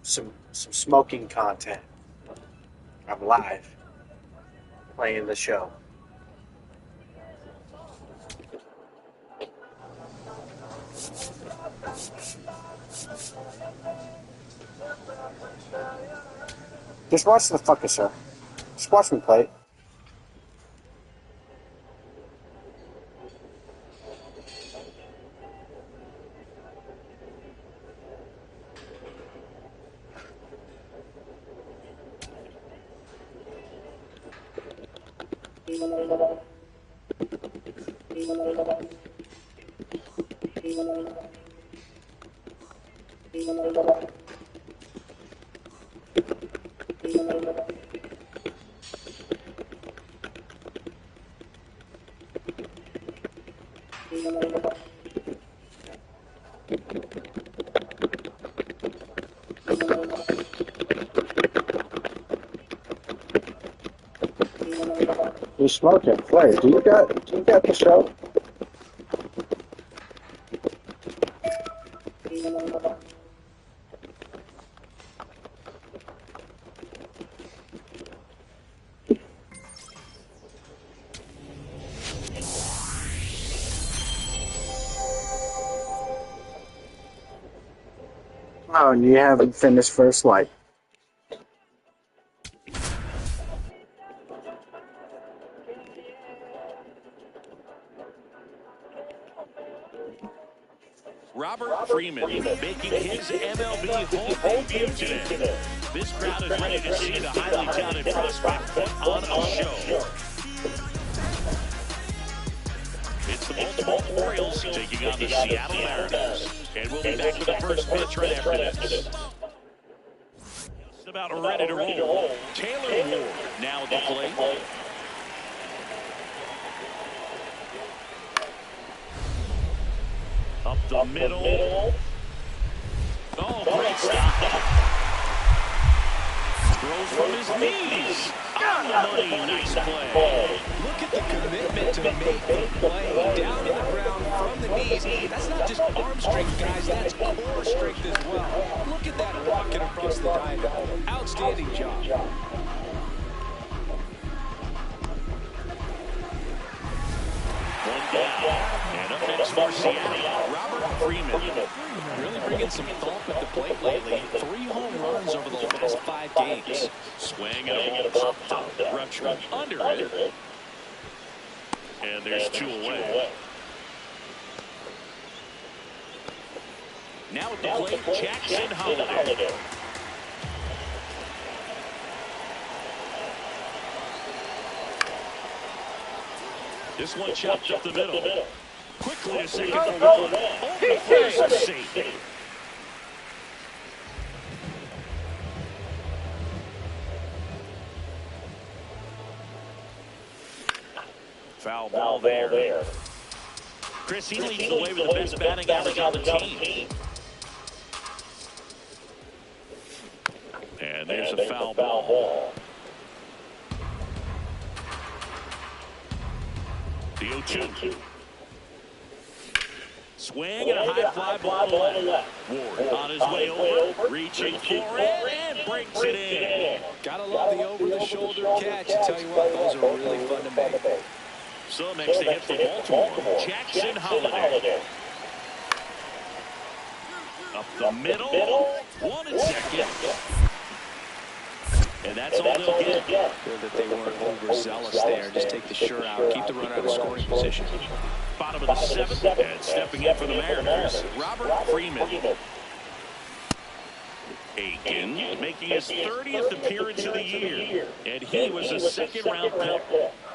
some smoking content. I'm live playing the show. Just watch the fucker, sir. Just watch me play it. You smoking, Flair? Do you got the show? Oh, and you haven't finished First Light. Robert Freeman making his MLB home debut today. This crowd is ready to see the highly talented prospect put on a show. It's the Baltimore Orioles taking on the Seattle Mariners. And we'll be back with the first pitch right after this. Just about ready to roll. Taylor Ward now at the plate. Up the middle. Oh, great stop. Throws from his knees. On the money. Nice play. Look at the commitment to make the play down in the ground from the knees. That's not just arm strength, guys. That's core strength as well. Look at that rocket across the diamond. Outstanding job. One down. And up next for Seattle, Robert Freeman. Really bringing some thought at the plate lately. 3 home runs over the last 5 games. Swing and a ball popped up. Rupture under it. And there's 2 away. Now at the plate, Jackson Holliday. This one chopped up the middle. Quickly to second for one. Over first for safety. Foul ball there. Chris, he leads the way with the best batting average on the team. And there's a foul ball. The 0-2. Swing and a high fly ball to left. Ward on his way over, reaching for it, and brings it in. Gotta love the over-the-shoulder catch. I tell you what, those are really fun to make. So next to hit for Baltimore, Jackson Holliday. Up the middle, 1 and 2nd. And that's all they'll get. Good that they weren't overzealous there. Just take the sure out. Keep the runner out of scoring position. Bottom of the 7th, and stepping in for the Mariners, Robert Freeman. Aiken making his 30th appearance of the year. And he was a 2nd-round pick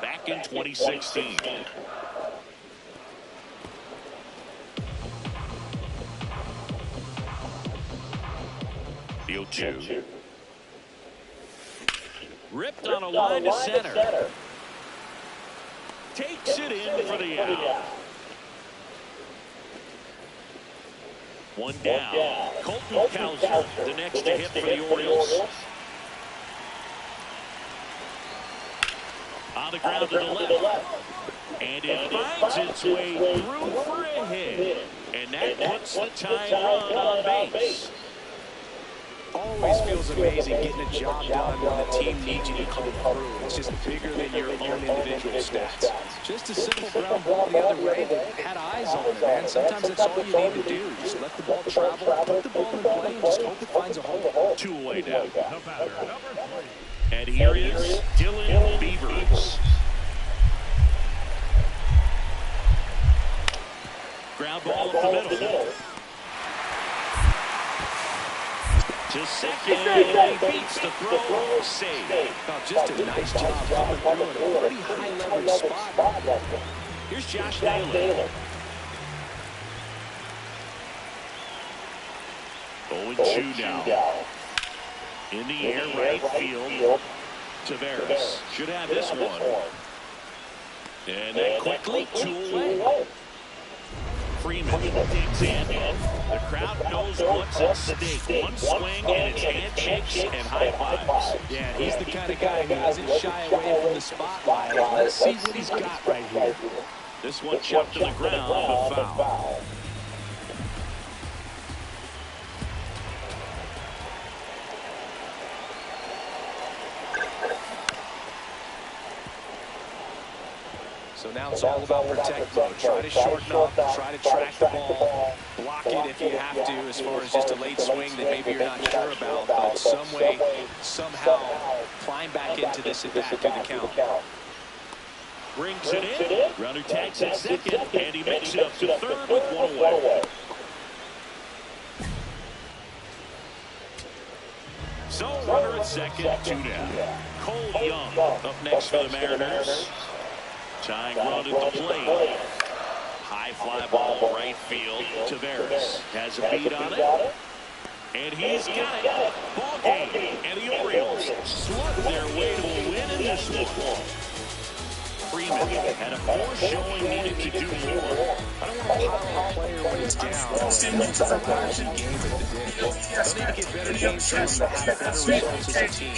back in 2016. The 0-2. Ripped on a line to center. Takes it in for the out. One down. Colton Cowser, the next to hit for the Orioles. On the ground to the left. And it finds its way through for a hit. And that puts the tying run on base. always feels amazing getting a job done when the team needs you to come through. It's just bigger than your own individual stats. Just a simple ground ball the other way that had eyes on it, man. Sometimes that's all you need to do. Just let the ball travel, put the ball in play, and just hope it finds a hole. Two-way down. And here is Dylan Beavers. Ground ball up the middle. To second, and he beats the throw. Save. Oh, just a nice job coming through in a pretty high-leverage spot. Here's Josh Naylor. 0-2 now. In the air, right field. Tavares should have this one. And then quickly, 2 away. Freeman digs in. The crowd knows what's at stake. One swing and it's handshakes and high fives. Yeah, he's the kind of guy who doesn't shy away from the spotlight. Let's see what he's got right here. This one chopped to the ground, but foul. So now it's all about protect mode. Try to shorten up, try to track the ball, block it if you have to, as far as just a late swing that maybe you're not sure about, but some way, somehow climb back into this at bat through the count. Brings it in. Runner tags at second, and he makes it up to third with 1 away. So runner at second, 2 down. Cole Young up next for the Mariners. Tying run at the plate. High fly ball right field. Tavares has a beat on it. And he's got it. Ball game. And the Orioles slug their way to a win in this one. Freeman had a poor showing, needed to do more. I don't want to pile on a player when he's down. It's a lousy game at the day. They'll need to get better games and have better results as a team.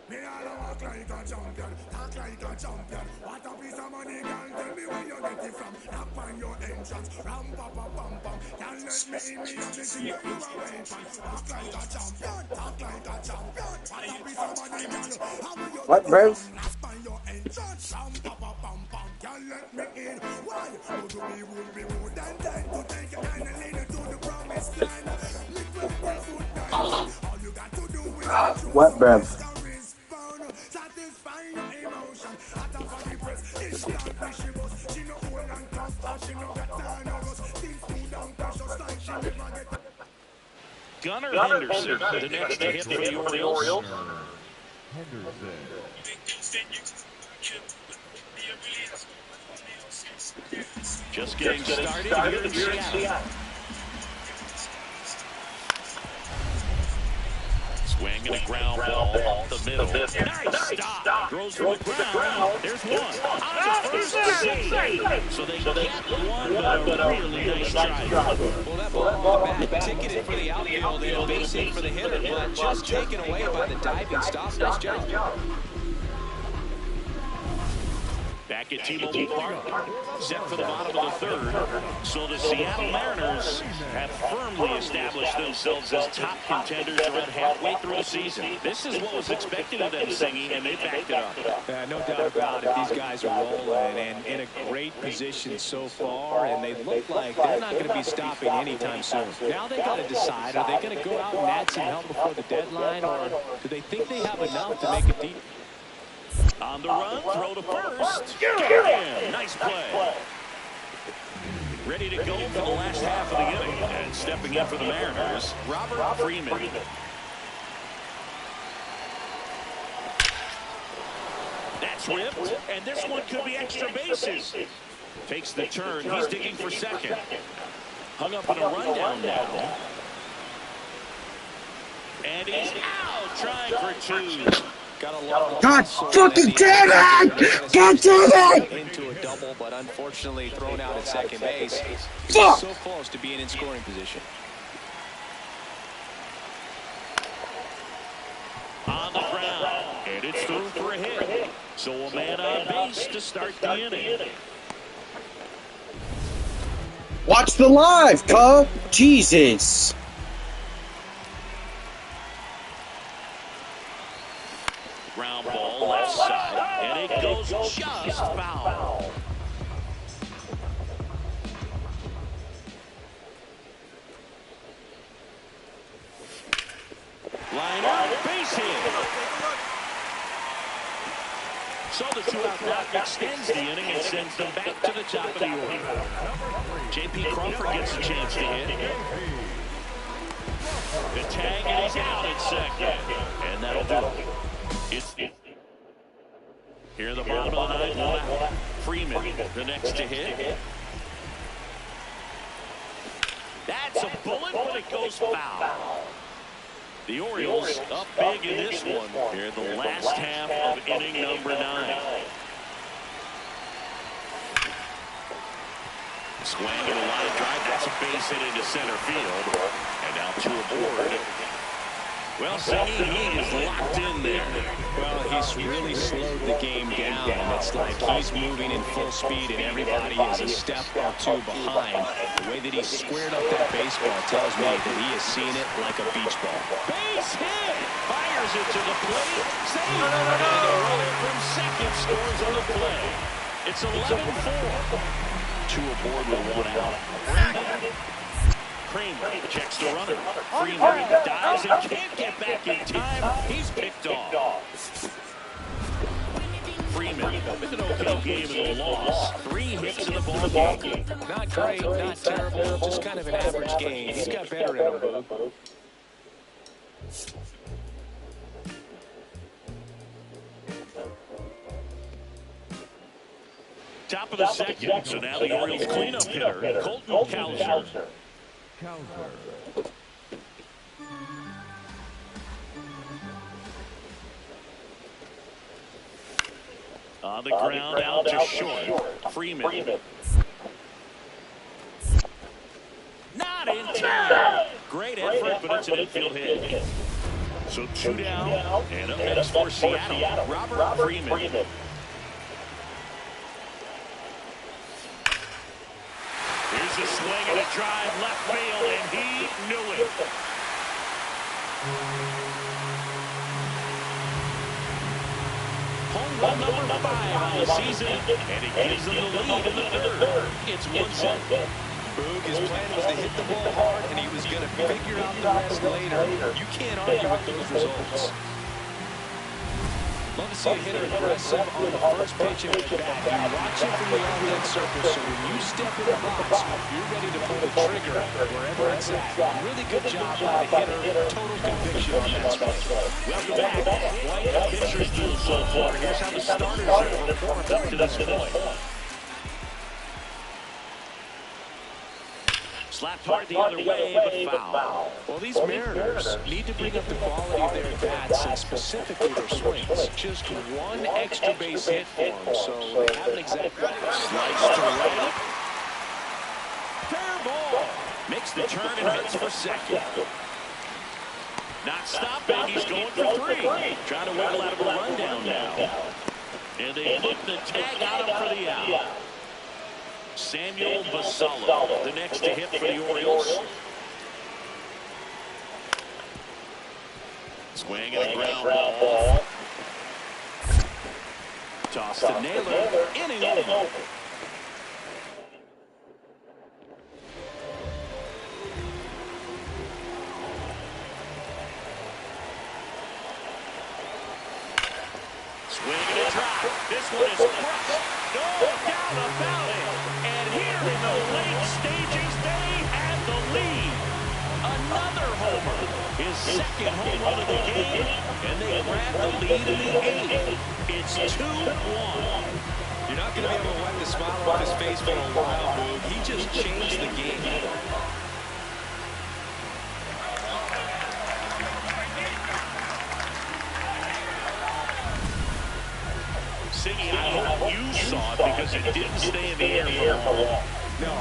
Me all walk like a champion, talk like a champion. What a piece of money, girl, tell me where you get it from. Knock on your entrance, ram pa pa pam pam. Can't let me in, me and the thing that you are waiting. Walk like a champion, talk like a champion. What a piece of money, girl, how will you What, bro? knock on your entrance, ram pa pa pam pam. Can't let me in, why? Go to me would be more than time to take your hand and lead it to the promised land. Live with the foot down. All you got to do is What, bro? satisfying your emotion. At a funny press, it's not vicious. She no old and tough, she no got turnovers. Things cool down precious like she never get. Gunnar Henderson, the next to hit for the Orioles. Just getting started here in Seattle. Swing and a ground ball up the middle. Nice stop. Throws to the ground. There's one. On the first save. So they get one, but a really nice drive. Well, that ball on the bat ticketed for the outfield and base hit for the hitter, but just taken away by the diving stop. Nice job. Back at T-Mobile Park, set for the bottom of the third. So the Seattle Mariners have firmly established themselves as top contenders around halfway through the season. This is what was expected of them, Singy, and they backed it up. No doubt about it. These guys are rolling and in a great position so far, and they look like they're not going to be stopping anytime soon. Now they got to decide, are they going to go out and add some help before the deadline, or do they think they have enough to make it deep? On the run, throw to first. Get him. Nice play. Ready to go for the last half of the inning. And stepping in for the Mariners, Robert Freeman. That's ripped, and this one could be extra bases. Takes the turn. He's digging for second. Hung up in a rundown now. And he's out, trying for two. God fucking damn it! God damn it! Into a double, but unfortunately thrown out at second base. Fuck! So close to being in scoring position. On the ground, and it's through for a hit. So a man on base to start the inning. Watch the live, cub! Jesus! Ground ball left side, and it goes just foul. Line out, base hit. So the two-out walk extends the inning and sends them back to the top of the order. J.P. Crawford gets a chance to hit. The tag, and he's out at second. And that'll do it. It's here in the bottom of the ninth, one out. Freeman, the next to hit. That's a bullet, but it goes foul. The Orioles up big in this one here in the last half of inning number 9. Swing and a line drive. That's a base hit into center field. And now 2 aboard. Well, Singy, he is locked in there. Well, he's really slowed the game down. It's like he's moving in full speed and everybody is a step or 2 behind. The way that he squared up that baseball tells me that he has seen it like a beach ball. Base hit! Fires it to the plate. Save! And the runner from second scores on the play. It's 11-4. 2 aboard with 1 out. Kramer checks the runner. Freeman dives and can't get back in time. He's picked off. Freeman with an okay game in the loss. 3 hits in the ball game. Not great, not terrible, just kind of an average game. He's got better in him, Boog. Top of the second, so now the Orioles cleanup hitter, Colton Cowser. On the ground, out to short. Freeman. Not in time. Great effort, but it's an infield hit. So 2 down, and up next for Seattle, Robert Freeman. Here's a swing and a drive left field, and he knew it. Home run number 5 on the season, and he gives them the lead in the 3rd. It's 1-0. Boog, his plan was to hit the ball hard, and he was going to figure out the rest later. You can't argue with those results. Love to see a hitter aggressive on the first pitch of at bat. You watch it from the on-deck circle, so when you step in the box, you're ready to pull the trigger wherever it's at. Really good job by the hitter. Total conviction on that swing. Welcome back. Quite a pitcher's duel so far. Here's how the starters have performed up to this point. Slapped hard the other way, but foul. Well, these Mariners need to bring up the quality of their at-bats and specifically their swings. Just 1 extra base hit for them, so they haven't exactly Sliced to right. Fair ball. Makes the turn and heads for second. Not stopping. He's going for 3. Trying to wiggle out of a rundown now. And they put the tag on him for the out. Samuel Basallo, the next to hit for the Orioles. Swing and a ground ball. Toss to Naylor. Inning over. Swing and a drop. This one is crushed. No doubt about it. And here in the late stages, they have the lead. Another homer. His second home run of the game. And they grab the lead in the 8th. It's 2-1. You're not going to be able to wipe the smile off his face for a while, Boog. He just changed the game. Siggy, I hope you saw it because it didn't stay in the air for long. No,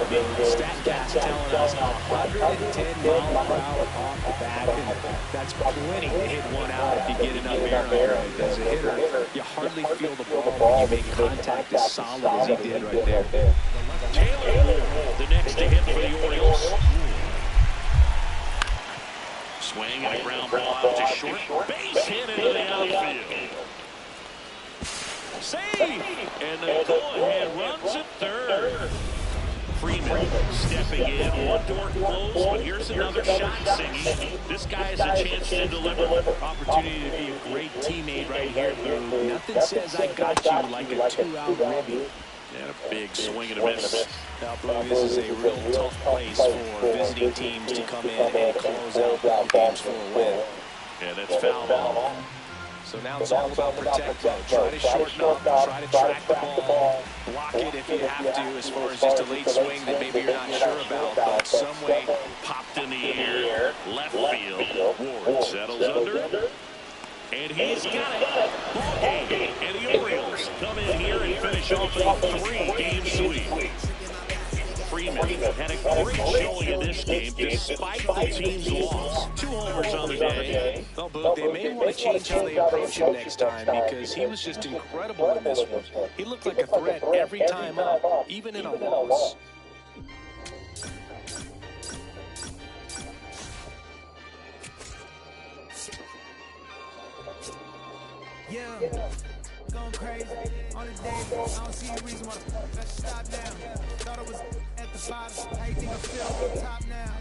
the StatCast telling us 110 mile per hour off the back, and that's plenty to hit one out if you get enough air under it. As a hitter, you hardly feel the ball when you make contact as solid as he did right there. Taylor Ward, the next to hit for the Orioles. Swing and a ground ball out to short. Base hit into the outfield. Save! And the go-ahead runs at third. Freeman stepping in. One door closed, but here's another shot, Siggy. This guy has a chance to deliver. Opportunity to be a great teammate right here, Blue. Nothing says I got you like a two-out ribby. And a big swing and a miss. Now, Blue, this is a real tough place for visiting teams to come in and close out ball games for a win. And that's foul ball. So now it's all about protect, though. Try to shorten up, try to track the ball, block it if you have to, as far as just a late swing that maybe you're not sure about, but some way Popped in the air, left field. Ward settles under. And he's got it. Ball game. And the Orioles come in here and finish off a 3-game sweep. Freeman had a great showing in this game despite the team's loss. 2 homers on the day. Well, Boo, they may want to change how they approach him next time because he was just incredible in this one. He looked like a threat every time up, even in a loss. Yeah, going crazy on the day. I don't see a reason why I should stop now. Thought I was at the bottom. How you think I feel on top now?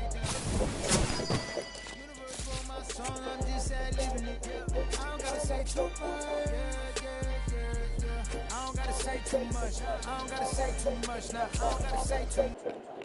Universe wrote my song, I'm just ad-libbing it. I don't gotta say too much. I don't gotta say too much. I don't gotta say too much now. I don't gotta say too much.